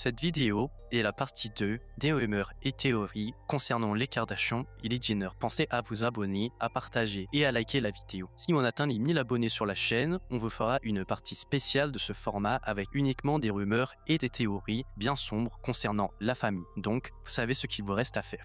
Cette vidéo est la partie 2 des rumeurs et théories concernant les Kardashians et les Jenner. Pensez à vous abonner, à partager et à liker la vidéo. Si on atteint les 1000 abonnés sur la chaîne, on vous fera une partie spéciale de ce format avec uniquement des rumeurs et des théories bien sombres concernant la famille. Donc, vous savez ce qu'il vous reste à faire.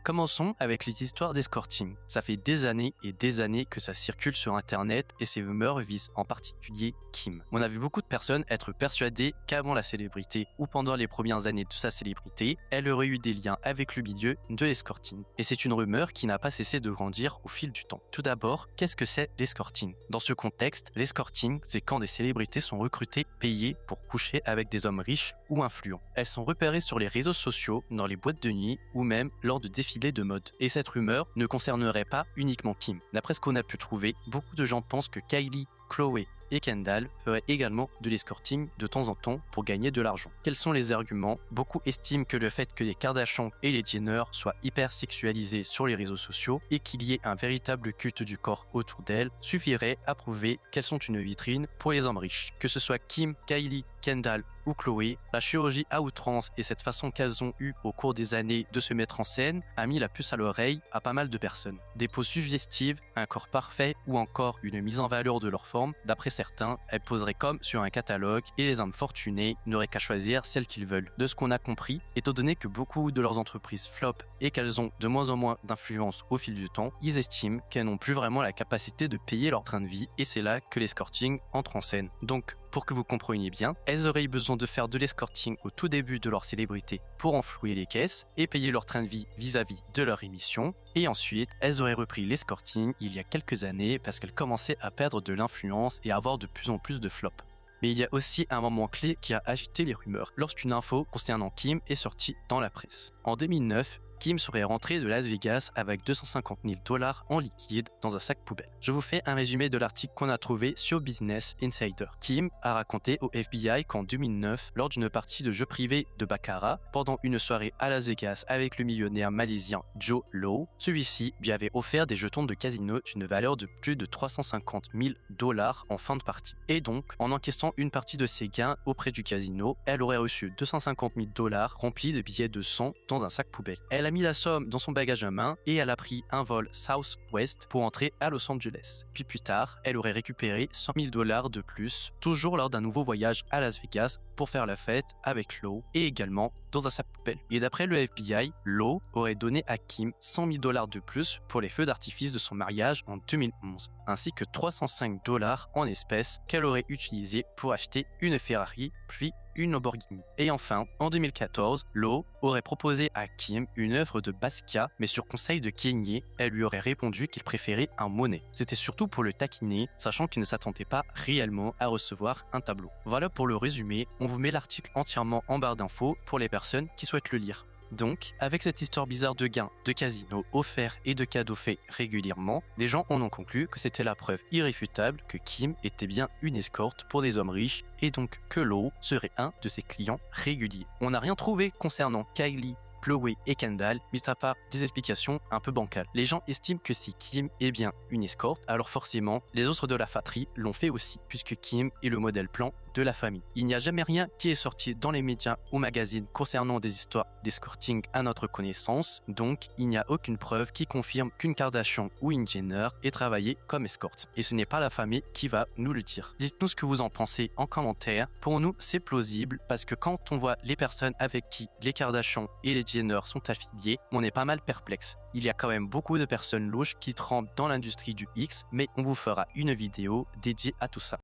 Commençons avec les histoires d'escorting. Ça fait des années et des années que ça circule sur internet et ces rumeurs visent en particulier Kim. On a vu beaucoup de personnes être persuadées qu'avant la célébrité ou pendant les premières années de sa célébrité, elle aurait eu des liens avec le milieu de l'escorting. Et c'est une rumeur qui n'a pas cessé de grandir au fil du temps. Tout d'abord, qu'est-ce que c'est l'escorting? Dans ce contexte, l'escorting, c'est quand des célébrités sont recrutées, payées pour coucher avec des hommes riches ou influents. Elles sont repérées sur les réseaux sociaux, dans les boîtes de nuit ou même lors de défilés de mode. Et cette rumeur ne concernerait pas uniquement Kim. D'après ce qu'on a pu trouver, beaucoup de gens pensent que Kylie, Khloé et Kendall feraient également de l'escorting de temps en temps pour gagner de l'argent. Quels sont les arguments? Beaucoup estiment que le fait que les Kardashians et les Jenner soient hyper sexualisés sur les réseaux sociaux et qu'il y ait un véritable culte du corps autour d'elles suffirait à prouver qu'elles sont une vitrine pour les hommes riches. Que ce soit Kim, Kylie, Kendall ou Khloé, la chirurgie à outrance et cette façon qu'elles ont eu au cours des années de se mettre en scène a mis la puce à l'oreille à pas mal de personnes. Des poses suggestives, un corps parfait ou encore une mise en valeur de leur forme, d'après certains, elles poseraient comme sur un catalogue et les hommes fortunés n'auraient qu'à choisir celle qu'ils veulent. De ce qu'on a compris, étant donné que beaucoup de leurs entreprises flopent et qu'elles ont de moins en moins d'influence au fil du temps, ils estiment qu'elles n'ont plus vraiment la capacité de payer leur train de vie et c'est là que l'escorting entre en scène. Donc, pour que vous compreniez bien, elles auraient eu besoin de faire de l'escorting au tout début de leur célébrité pour enflouer les caisses et payer leur train de vie vis-à-vis de leur émission. Et ensuite, elles auraient repris l'escorting il y a quelques années parce qu'elles commençaient à perdre de l'influence et à avoir de plus en plus de flops. Mais il y a aussi un moment clé qui a agité les rumeurs lorsqu'une info concernant Kim est sortie dans la presse. En 2009, Kim serait rentrée de Las Vegas avec 250 000 $ en liquide dans un sac poubelle. Je vous fais un résumé de l'article qu'on a trouvé sur Business Insider. Kim a raconté au FBI qu'en 2009, lors d'une partie de jeux privés de baccarat, pendant une soirée à Las Vegas avec le millionnaire malaisien Joe Low, celui-ci lui avait offert des jetons de casino d'une valeur de plus de 350 000 $ en fin de partie. Et donc, en encaissant une partie de ses gains auprès du casino, elle aurait reçu 250 000 $ remplis de billets de 100 dans un sac poubelle. Elle a mis la somme dans son bagage à main et elle a pris un vol Southwest pour entrer à Los Angeles. Puis plus tard, elle aurait récupéré 100 000 $ de plus, toujours lors d'un nouveau voyage à Las Vegas pour faire la fête avec Lowe et également dans un sac poubelle. Et d'après le FBI, Lowe aurait donné à Kim 100 000 $ de plus pour les feux d'artifice de son mariage en 2011, ainsi que 305 $ en espèces qu'elle aurait utilisés pour acheter une Ferrari, puis une Lamborghini. Et enfin, en 2014, Lowe aurait proposé à Kim une œuvre de Basquiat, mais sur conseil de Kanye, elle lui aurait répondu qu'il préférait un Monet. C'était surtout pour le taquiner, sachant qu'il ne s'attendait pas réellement à recevoir un tableau. Voilà pour le résumé, on vous met l'article entièrement en barre d'infos pour les personnes qui souhaitent le lire. Donc, avec cette histoire bizarre de gains, de casinos offerts et de cadeaux faits régulièrement, les gens en ont conclu que c'était la preuve irréfutable que Kim était bien une escorte pour des hommes riches et donc que Lowe serait un de ses clients réguliers. On n'a rien trouvé concernant Kylie, Khloé et Kendall, mis à part des explications un peu bancales. Les gens estiment que si Kim est bien une escorte, alors forcément, les autres de la fratrie l'ont fait aussi, puisque Kim est le modèle plan de la famille. Il n'y a jamais rien qui est sorti dans les médias ou magazines concernant des histoires d'escorting à notre connaissance, donc il n'y a aucune preuve qui confirme qu'une Kardashian ou une Jenner ait travaillé comme escorte. Et ce n'est pas la famille qui va nous le dire. Dites-nous ce que vous en pensez en commentaire. Pour nous, c'est plausible parce que quand on voit les personnes avec qui les Kardashian et les Jenner sont affiliés, on est pas mal perplexe. Il y a quand même beaucoup de personnes louches qui trempent dans l'industrie du X, mais on vous fera une vidéo dédiée à tout ça.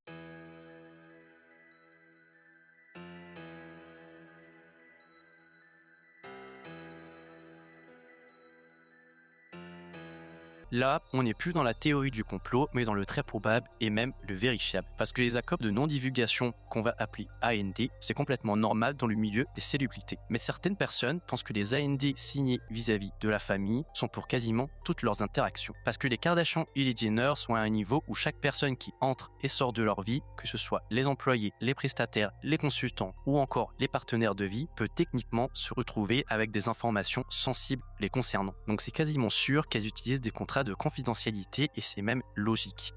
Là, on n'est plus dans la théorie du complot, mais dans le très probable et même le vérifiable. Parce que les accords de non-divulgation qu'on va appeler AND, c'est complètement normal dans le milieu des célébrités. Mais certaines personnes pensent que les AND signés vis-à-vis de la famille sont pour quasiment toutes leurs interactions. Parce que les Kardashian et les Jenner sont à un niveau où chaque personne qui entre et sort de leur vie, que ce soit les employés, les prestataires, les consultants ou encore les partenaires de vie, peut techniquement se retrouver avec des informations sensibles les concernant. Donc c'est quasiment sûr qu'elles utilisent des contrats de confidentialité et c'est même logique.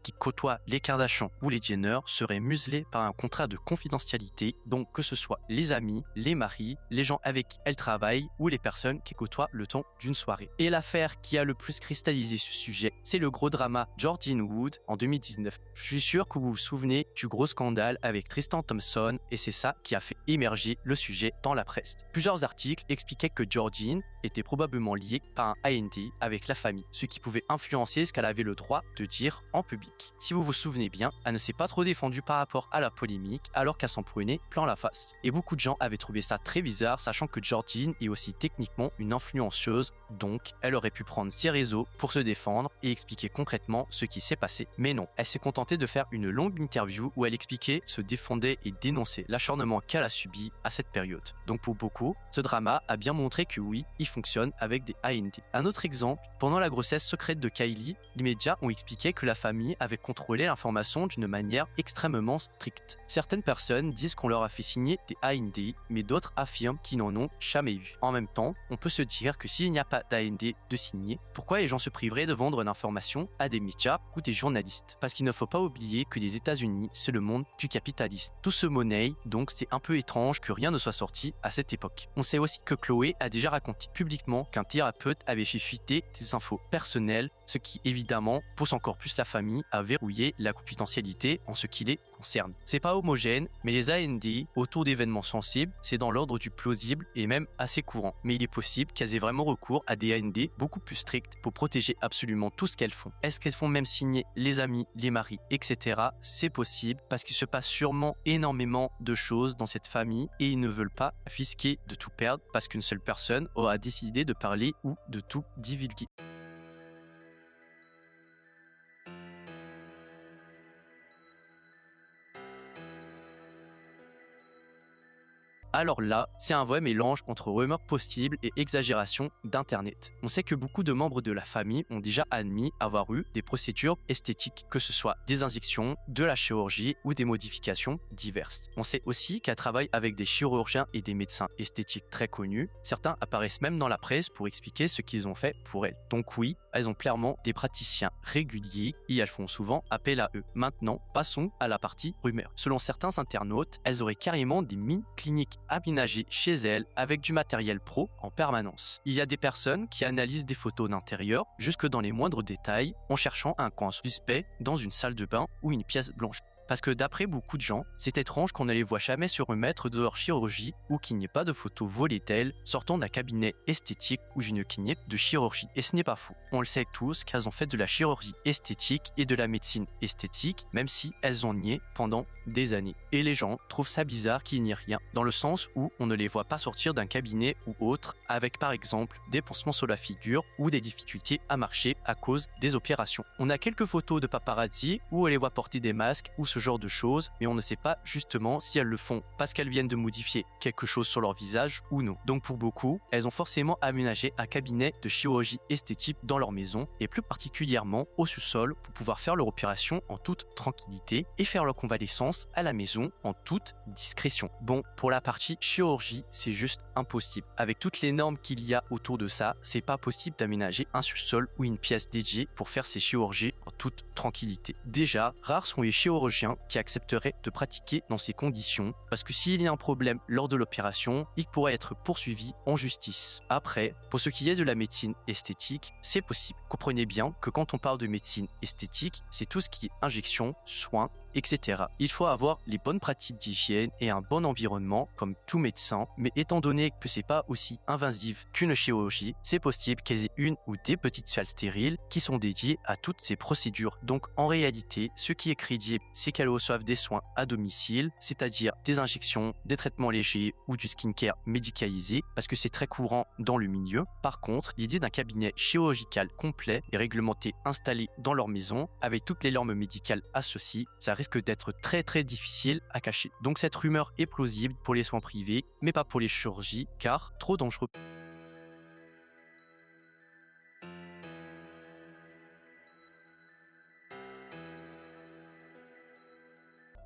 Qui côtoient les Kardashian ou les Jenner seraient muselés par un contrat de confidentialité, donc que ce soit les amis, les maris, les gens avec qui elles travaillent ou les personnes qui côtoient le temps d'une soirée. Et l'affaire qui a le plus cristallisé ce sujet, c'est le gros drama Jordyn Wood en 2019. Je suis sûr que vous vous souvenez du gros scandale avec Tristan Thompson et c'est ça qui a fait émerger le sujet dans la presse. Plusieurs articles expliquaient que Jordyn était probablement liée par un AND avec la famille, ce qui pouvait influencer ce qu'elle avait le droit de dire en public. Si vous vous souvenez bien, elle ne s'est pas trop défendue par rapport à la polémique alors qu'elle s'en prenait plein la face. Et beaucoup de gens avaient trouvé ça très bizarre, sachant que Jordyn est aussi techniquement une influenceuse, donc elle aurait pu prendre ses réseaux pour se défendre et expliquer concrètement ce qui s'est passé. Mais non, elle s'est contentée de faire une longue interview où elle expliquait, se défendait et dénonçait l'acharnement qu'elle a subi à cette période. Donc pour beaucoup, ce drama a bien montré que oui, il fonctionne avec des AND. Un autre exemple, pendant la grossesse secrète de Kylie, les médias ont expliqué que la famille avait contrôlé l'information d'une manière extrêmement stricte. Certaines personnes disent qu'on leur a fait signer des AND, mais d'autres affirment qu'ils n'en ont jamais eu. En même temps, on peut se dire que s'il n'y a pas d'AND de signer, pourquoi les gens se priveraient de vendre l'information à des médias ou des journalistes? Parce qu'il ne faut pas oublier que les États-Unis, c'est le monde du capitalisme. Tout se monnaie, donc c'est un peu étrange que rien ne soit sorti à cette époque. On sait aussi que Khloé a déjà raconté publiquement qu'un thérapeute avait fait fuiter des infos personnelles, ce qui évidemment pousse encore plus la famille à verrouiller la confidentialité en ce qui les concerne. C'est pas homogène, mais les AND autour d'événements sensibles, c'est dans l'ordre du plausible et même assez courant. Mais il est possible qu'elles aient vraiment recours à des AND beaucoup plus strictes pour protéger absolument tout ce qu'elles font. Est-ce qu'elles font même signer les amis, les maris, etc. C'est possible parce qu'il se passe sûrement énormément de choses dans cette famille et ils ne veulent pas risquer de tout perdre parce qu'une seule personne aura décidé de parler ou de tout divulguer. Alors là, c'est un vrai mélange entre rumeurs possibles et exagération d'Internet. On sait que beaucoup de membres de la famille ont déjà admis avoir eu des procédures esthétiques, que ce soit des injections, de la chirurgie ou des modifications diverses. On sait aussi qu'elles travaillent avec des chirurgiens et des médecins esthétiques très connus. Certains apparaissent même dans la presse pour expliquer ce qu'ils ont fait pour elles. Donc oui, elles ont clairement des praticiens réguliers et elles font souvent appel à eux. Maintenant, passons à la partie rumeurs. Selon certains internautes, elles auraient carrément des mini-cliniques aménagées chez elles avec du matériel pro en permanence. Il y a des personnes qui analysent des photos d'intérieur jusque dans les moindres détails en cherchant un coin suspect dans une salle de bain ou une pièce blanche. Parce que d'après beaucoup de gens, c'est étrange qu'on ne les voit jamais se remettre de leur chirurgie ou qu'il n'y ait pas de photos volées d'elles sortant d'un cabinet esthétique ou d'une clinique de chirurgie. Et ce n'est pas faux. On le sait tous qu'elles ont fait de la chirurgie esthétique et de la médecine esthétique, même si elles ont nié pendant des années. Et les gens trouvent ça bizarre qu'il n'y ait rien, dans le sens où on ne les voit pas sortir d'un cabinet ou autre avec par exemple des pansements sur la figure ou des difficultés à marcher à cause des opérations. On a quelques photos de paparazzi où on les voit porter des masques ou ce genre de choses, mais on ne sait pas justement si elles le font parce qu'elles viennent de modifier quelque chose sur leur visage ou non. Donc pour beaucoup, elles ont forcément aménagé un cabinet de chirurgie esthétique dans leur maison et plus particulièrement au sous-sol pour pouvoir faire leur opération en toute tranquillité et faire leur convalescence à la maison en toute discrétion. Bon, pour la partie chirurgie, c'est juste impossible. Avec toutes les normes qu'il y a autour de ça, c'est pas possible d'aménager un sous-sol ou une pièce dédiée pour faire ces chirurgies en toute tranquillité. Déjà, rares sont les chirurgiens qui accepteraient de pratiquer dans ces conditions parce que s'il y a un problème lors de l'opération, il pourrait être poursuivi en justice. Après, pour ce qui est de la médecine esthétique, c'est possible. Comprenez bien que quand on parle de médecine esthétique, c'est tout ce qui est injection, soins, etc. Il faut avoir les bonnes pratiques d'hygiène et un bon environnement comme tout médecin, mais étant donné que c'est pas aussi invasif qu'une chirurgie, c'est possible qu'elles aient une ou des petites salles stériles qui sont dédiées à toutes ces procédures. Donc en réalité, ce qui est crédible, c'est qu'elles reçoivent des soins à domicile, c'est-à-dire des injections, des traitements légers ou du skincare médicalisé, parce que c'est très courant dans le milieu. Par contre, l'idée d'un cabinet chirurgical complet et réglementé installé dans leur maison, avec toutes les normes médicales associées, ça risque d'être très difficile à cacher. Donc cette rumeur est plausible pour les soins privés, mais pas pour les chirurgies, car trop dangereux.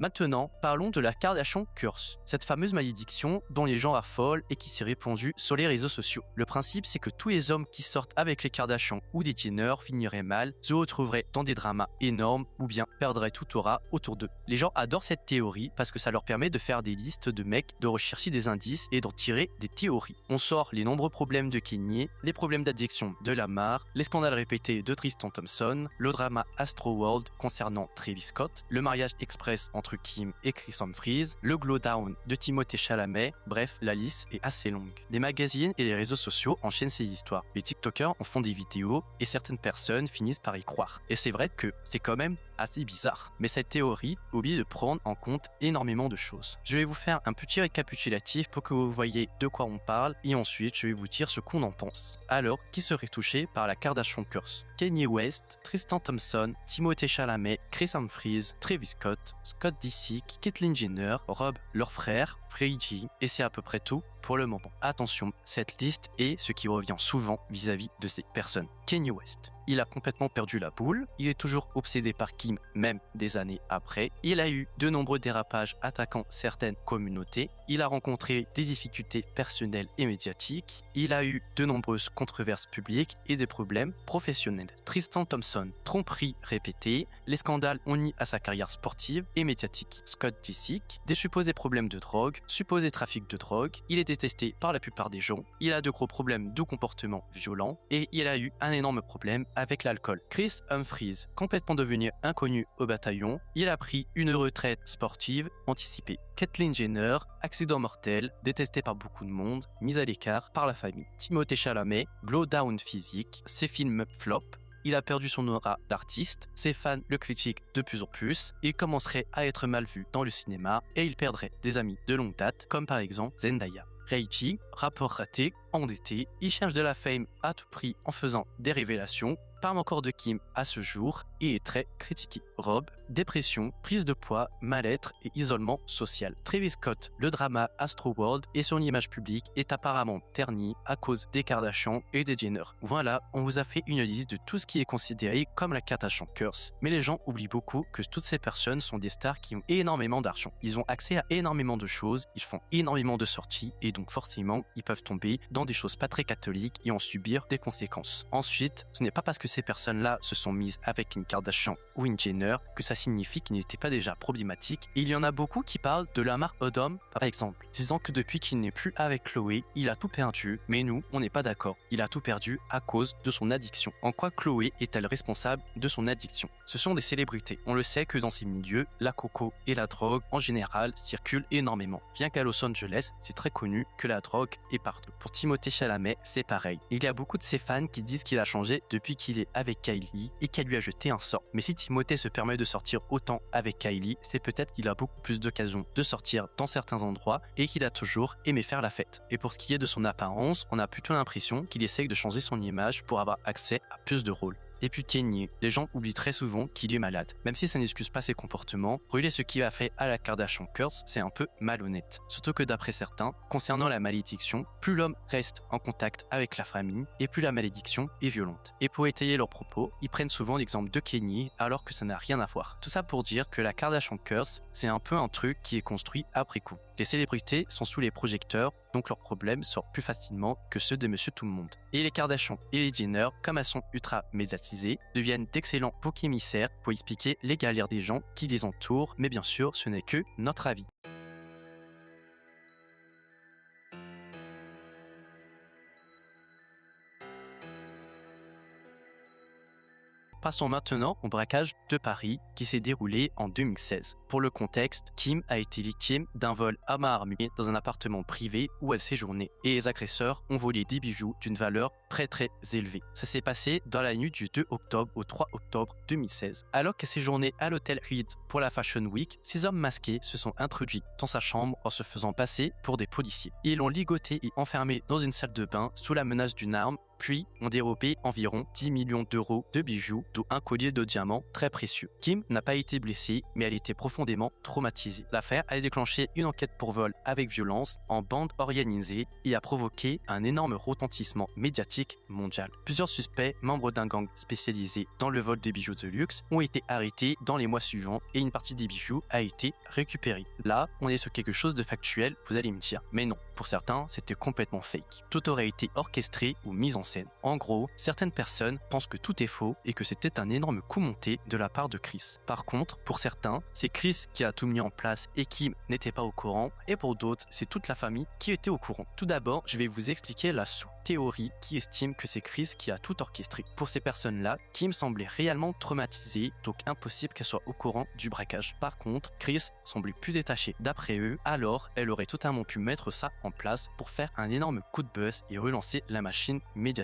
Maintenant, parlons de la Kardashian Curse, cette fameuse malédiction dont les gens affolent et qui s'est répandue sur les réseaux sociaux. Le principe, c'est que tous les hommes qui sortent avec les Kardashian ou des Jenner finiraient mal, se retrouveraient dans des dramas énormes ou bien perdraient tout aura autour d'eux. Les gens adorent cette théorie parce que ça leur permet de faire des listes de mecs, de rechercher des indices et d'en tirer des théories. On sort les nombreux problèmes de Kanye, les problèmes d'addiction de Lamar, les scandales répétés de Tristan Thompson, le drama Astroworld concernant Travis Scott, le mariage express entre Kim et Chris Humphries, le glow down de Timothée Chalamet, bref, la liste est assez longue. Les magazines et les réseaux sociaux enchaînent ces histoires. Les TikTokers en font des vidéos et certaines personnes finissent par y croire. Et c'est vrai que c'est quand même assez bizarre. Mais cette théorie oublie de prendre en compte énormément de choses. Je vais vous faire un petit récapitulatif pour que vous voyez de quoi on parle et ensuite je vais vous dire ce qu'on en pense. Alors, qui serait touché par la Kardashian Curse? Kanye West, Tristan Thompson, Timothée Chalamet, Chris Humphries, Travis Scott, Scott Disick, Caitlyn Jenner, Rob, leur frère, Freddie, et c'est à peu près tout pour le moment. Attention, cette liste est ce qui revient souvent vis-à-vis de ces personnes. Kanye West, il a complètement perdu la boule, il est toujours obsédé par Kim, même des années après. Il a eu de nombreux dérapages attaquant certaines communautés, il a rencontré des difficultés personnelles et médiatiques, il a eu de nombreuses controverses publiques et des problèmes professionnels. Tristan Thompson, tromperie répétée, les scandales ont nuit à sa carrière sportive et médiatique. Scott Disick, des supposés problèmes de drogue, supposé trafic de drogue, il est détesté par la plupart des gens, il a de gros problèmes de comportement violent et il a eu un énorme problème avec l'alcool. Chris Humphries, complètement devenu inconnu au bataillon, il a pris une retraite sportive anticipée. Caitlyn Jenner, accident mortel, détesté par beaucoup de monde, mise à l'écart par la famille. Timothée Chalamet, glow down physique, ses films flop, il a perdu son aura d'artiste, ses fans le critiquent de plus en plus, il commencerait à être mal vu dans le cinéma et il perdrait des amis de longue date, comme par exemple Zendaya. Reichi, rappeur raté, endetté, il cherche de la fame à tout prix en faisant des révélations, parle encore de Kim à ce jour et est très critiqué. Rob, dépression, prise de poids, mal-être et isolement social. Travis Scott, le drama Astroworld et son image publique est apparemment ternie à cause des Kardashian et des Jenner. Voilà, on vous a fait une liste de tout ce qui est considéré comme la Kardashian Curse. Mais les gens oublient beaucoup que toutes ces personnes sont des stars qui ont énormément d'argent. Ils ont accès à énormément de choses, ils font énormément de sorties et donc forcément, ils peuvent tomber dans des choses pas très catholiques et en subir des conséquences. Ensuite, ce n'est pas parce que ces personnes-là se sont mises avec une Kardashian ou une Jenner que ça signifie qu'ils n'étaient pas déjà problématiques. Et il y en a beaucoup qui parlent de Lamar Odom, par exemple, disant que depuis qu'il n'est plus avec Chloé, il a tout perdu, mais nous, on n'est pas d'accord. Il a tout perdu à cause de son addiction. En quoi Chloé est-elle responsable de son addiction? Ce sont des célébrités. On le sait que dans ces milieux, la coco et la drogue, en général, circulent énormément. Bien qu'à Los Angeles, c'est très connu que la drogue est partout. Pour Timothée Chalamet, c'est pareil. Il y a beaucoup de ses fans qui disent qu'il a changé depuis qu'il est avec Kylie et qu'elle lui a jeté un sort. Mais si Timothée se permet de sortir autant avec Kylie, c'est peut-être qu'il a beaucoup plus d'occasions de sortir dans certains endroits et qu'il a toujours aimé faire la fête. Et pour ce qui est de son apparence, on a plutôt l'impression qu'il essaye de changer son image pour avoir accès à plus de rôles. Et puis Kanye, les gens oublient très souvent qu'il est malade. Même si ça n'excuse pas ses comportements, brûler ce qu'il a fait à la Kardashian Curse, c'est un peu malhonnête. Surtout que d'après certains, concernant la malédiction, plus l'homme reste en contact avec la famille et plus la malédiction est violente. Et pour étayer leurs propos, ils prennent souvent l'exemple de Kanye alors que ça n'a rien à voir. Tout ça pour dire que la Kardashian Curse, c'est un peu un truc qui est construit après coup. Les célébrités sont sous les projecteurs, donc leurs problèmes sortent plus facilement que ceux de Monsieur Tout-le-Monde. Et les Kardashian et les Jenner, comme elles sont ultra médiatisées, deviennent d'excellents boucs émissaires pour expliquer les galères des gens qui les entourent, mais bien sûr, ce n'est que notre avis. Passons maintenant au braquage de Paris qui s'est déroulé en 2016. Pour le contexte, Kim a été victime d'un vol à main armée dans un appartement privé où elle séjournait et les agresseurs ont volé des bijoux d'une valeur très élevée. Ça s'est passé dans la nuit du 2 octobre au 3 octobre 2016. Alors qu'elle séjournait à l'hôtel Ritz pour la Fashion Week, 6 hommes masqués se sont introduits dans sa chambre en se faisant passer pour des policiers. Ils l'ont ligoté et enfermé dans une salle de bain sous la menace d'une arme, puis ont dérobé environ 10 millions d'euros de bijoux, dont un collier de diamants très précieux. Kim n'a pas été blessée, mais elle était profondément traumatisée. L'affaire a déclenché une enquête pour vol avec violence en bande organisée et a provoqué un énorme retentissement médiatique mondial. Plusieurs suspects, membres d'un gang spécialisé dans le vol de bijoux de luxe, ont été arrêtés dans les mois suivants et une partie des bijoux a été récupérée. Là, on est sur quelque chose de factuel, vous allez me dire. Mais non, pour certains, c'était complètement fake. Tout aurait été orchestré ou mis en scène. En gros, certaines personnes pensent que tout est faux et que c'était un énorme coup monté de la part de Chris. Par contre, pour certains, c'est Chris qui a tout mis en place et Kim n'était pas au courant, et pour d'autres, c'est toute la famille qui était au courant. Tout d'abord, je vais vous expliquer la sous-théorie qui estime que c'est Chris qui a tout orchestré. Pour ces personnes-là, Kim semblait réellement traumatisée, donc impossible qu'elle soit au courant du braquage. Par contre, Chris semblait plus détaché. D'après eux, alors elle aurait totalement pu mettre ça en place pour faire un énorme coup de buzz et relancer la machine médiatique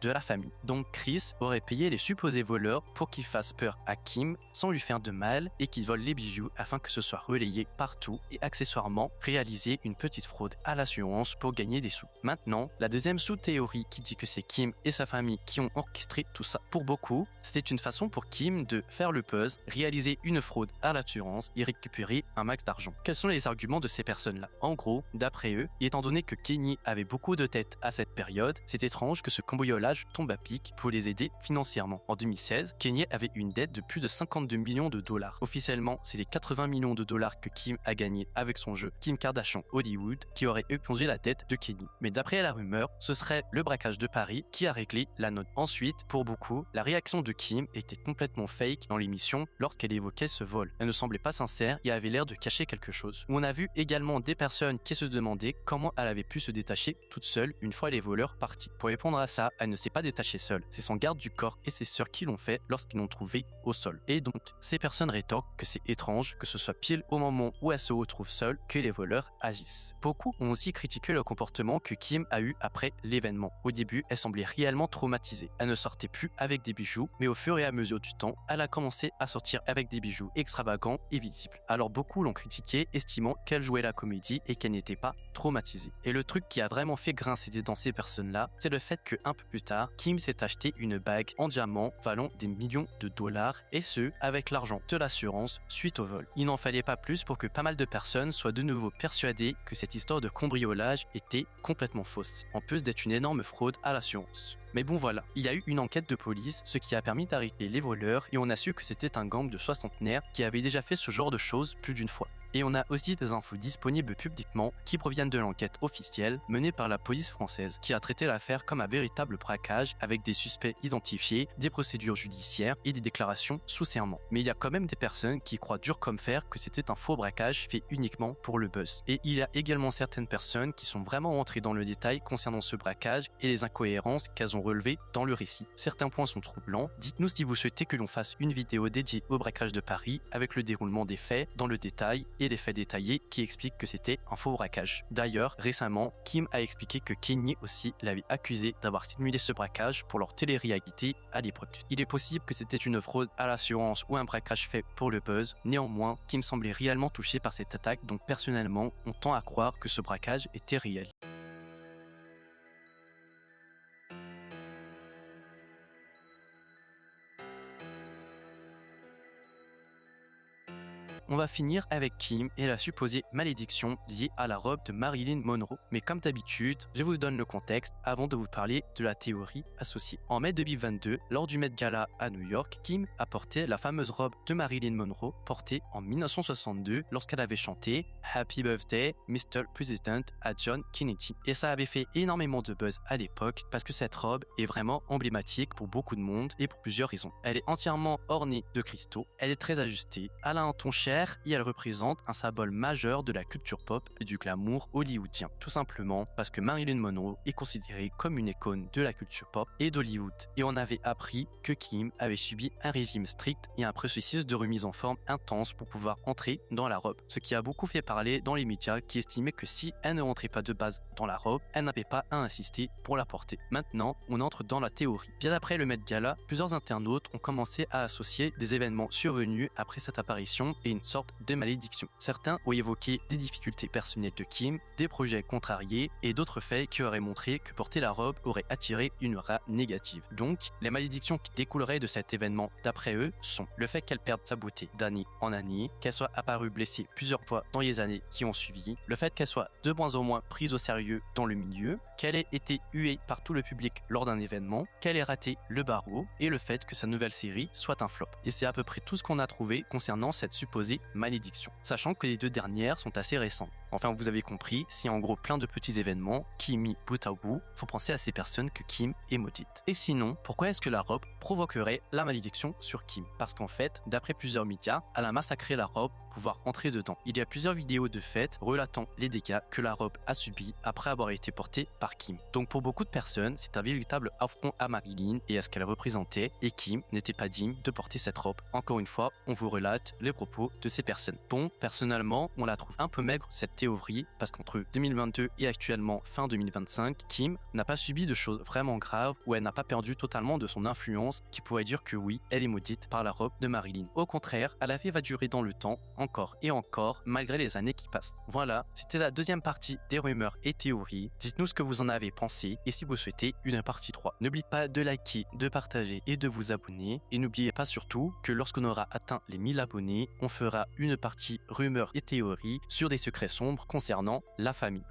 de la famille. Donc Chris aurait payé les supposés voleurs pour qu'ils fassent peur à Kim sans lui faire de mal et qu'ils volent les bijoux afin que ce soit relayé partout et accessoirement réaliser une petite fraude à l'assurance pour gagner des sous. Maintenant, la deuxième sous-théorie qui dit que c'est Kim et sa famille qui ont orchestré tout ça. Pour beaucoup, c'était une façon pour Kim de faire le buzz, réaliser une fraude à l'assurance et récupérer un max d'argent. Quels sont les arguments de ces personnes-là? En gros, d'après eux, et étant donné que Kenny avait beaucoup de têtes à cette période, c'est étrange que ce cambriolage tombe à pic pour les aider financièrement. En 2016, Kenny avait une dette de plus de 52 millions de dollars. Officiellement, c'est les 80 millions de dollars que Kim a gagné avec son jeu Kim Kardashian Hollywood qui aurait épongé la dette de Kenny. Mais d'après la rumeur, ce serait le braquage de Paris qui a réglé la note. Ensuite, pour beaucoup, la réaction de Kim était complètement fake dans l'émission lorsqu'elle évoquait ce vol. Elle ne semblait pas sincère et avait l'air de cacher quelque chose. On a vu également des personnes qui se demandaient comment elle avait pu se détacher toute seule une fois les voleurs partis. Pour répondre à ça, elle ne s'est pas détachée seule. C'est son garde du corps et ses sœurs qui l'ont fait lorsqu'ils l'ont trouvée au sol. Et donc, ces personnes rétorquent que c'est étrange que ce soit pile au moment où elle se retrouve seule que les voleurs agissent. Beaucoup ont aussi critiqué le comportement que Kim a eu après l'événement. Au début, elle semblait réellement traumatisée. Elle ne sortait plus avec des bijoux, mais au fur et à mesure du temps, elle a commencé à sortir avec des bijoux extravagants et visibles. Alors beaucoup l'ont critiquée, estimant qu'elle jouait la comédie et qu'elle n'était pas traumatisée. Et le truc qui a vraiment fait grincer des dents ces personnes-là, c'est le fait que un peu plus tard, Kim s'est acheté une bague en diamant valant des millions de dollars, et ce, avec l'argent de l'assurance suite au vol. Il n'en fallait pas plus pour que pas mal de personnes soient de nouveau persuadées que cette histoire de cambriolage était complètement fausse, en plus d'être une énorme fraude à l'assurance. Mais bon voilà, il y a eu une enquête de police, ce qui a permis d'arrêter les voleurs et on a su que c'était un gang de soixantenaires qui avait déjà fait ce genre de choses plus d'une fois. Et on a aussi des infos disponibles publiquement qui proviennent de l'enquête officielle menée par la police française, qui a traité l'affaire comme un véritable braquage avec des suspects identifiés, des procédures judiciaires et des déclarations sous serment. Mais il y a quand même des personnes qui croient dur comme fer que c'était un faux braquage fait uniquement pour le buzz. Et il y a également certaines personnes qui sont vraiment rentrées dans le détail concernant ce braquage et les incohérences qu'elles ont relevées dans le récit. Certains points sont troublants. Dites-nous si vous souhaitez que l'on fasse une vidéo dédiée au braquage de Paris avec le déroulement des faits dans le détail et les faits détaillés qui expliquent que c'était un faux braquage. D'ailleurs, récemment, Kim a expliqué que Kenny aussi l'avait accusé d'avoir simulé ce braquage pour leur télé-réalité à l'époque. Il est possible que c'était une fraude à l'assurance ou un braquage fait pour le buzz. Néanmoins, Kim semblait réellement touché par cette attaque, donc personnellement, on tend à croire que ce braquage était réel. On va finir avec Kim et la supposée malédiction liée à la robe de Marilyn Monroe. Mais comme d'habitude, je vous donne le contexte avant de vous parler de la théorie associée. En mai 2022, lors du Met Gala à New York, Kim a porté la fameuse robe de Marilyn Monroe portée en 1962 lorsqu'elle avait chanté Happy Birthday, Mr. President à John Kennedy. Et ça avait fait énormément de buzz à l'époque parce que cette robe est vraiment emblématique pour beaucoup de monde et pour plusieurs raisons. Elle est entièrement ornée de cristaux, elle est très ajustée, elle a un ton cher contraire, et elle représente un symbole majeur de la culture pop et du glamour hollywoodien. Tout simplement parce que Marilyn Monroe est considérée comme une icône de la culture pop et d'Hollywood. Et on avait appris que Kim avait subi un régime strict et un processus de remise en forme intense pour pouvoir entrer dans la robe. Ce qui a beaucoup fait parler dans les médias qui estimaient que si elle ne rentrait pas de base dans la robe, elle n'avait pas à insister pour la porter. Maintenant, on entre dans la théorie. Bien après le Met Gala, plusieurs internautes ont commencé à associer des événements survenus après cette apparition et une sorte de malédiction. Certains ont évoqué des difficultés personnelles de Kim, des projets contrariés et d'autres faits qui auraient montré que porter la robe aurait attiré une aura négative. Donc, les malédictions qui découleraient de cet événement d'après eux sont le fait qu'elle perde sa beauté d'année en année, qu'elle soit apparue blessée plusieurs fois dans les années qui ont suivi, le fait qu'elle soit de moins en moins prise au sérieux dans le milieu, qu'elle ait été huée par tout le public lors d'un événement, qu'elle ait raté le barreau et le fait que sa nouvelle série soit un flop. Et c'est à peu près tout ce qu'on a trouvé concernant cette supposée malédiction, sachant que les deux dernières sont assez récentes. Enfin, vous avez compris, c'est en gros plein de petits événements qui, mis bout à bout, font penser à ces personnes que Kim est maudite. Et sinon, pourquoi est-ce que la robe provoquerait la malédiction sur Kim? Parce qu'en fait, d'après plusieurs médias, elle a massacré la robe pour pouvoir entrer dedans. Il y a plusieurs vidéos de fêtes relatant les dégâts que la robe a subis après avoir été portée par Kim. Donc pour beaucoup de personnes, c'est un véritable affront à Marilyn et à ce qu'elle représentait, et Kim n'était pas digne de porter cette robe. Encore une fois, on vous relate les propos de ces personnes. Bon, personnellement, on la trouve un peu maigre cette théorie, parce qu'entre 2022 et actuellement fin 2025, Kim n'a pas subi de choses vraiment graves où elle n'a pas perdu totalement de son influence qui pourrait dire que oui, elle est maudite par la robe de Marilyn. Au contraire, elle va durer dans le temps, encore et encore, malgré les années qui passent. Voilà, c'était la deuxième partie des rumeurs et théories. Dites-nous ce que vous en avez pensé et si vous souhaitez une partie 3. N'oubliez pas de liker, de partager et de vous abonner. Et n'oubliez pas surtout que lorsqu'on aura atteint les 1000 abonnés, on fera une partie rumeurs et théories sur des secrets sombres concernant la famille.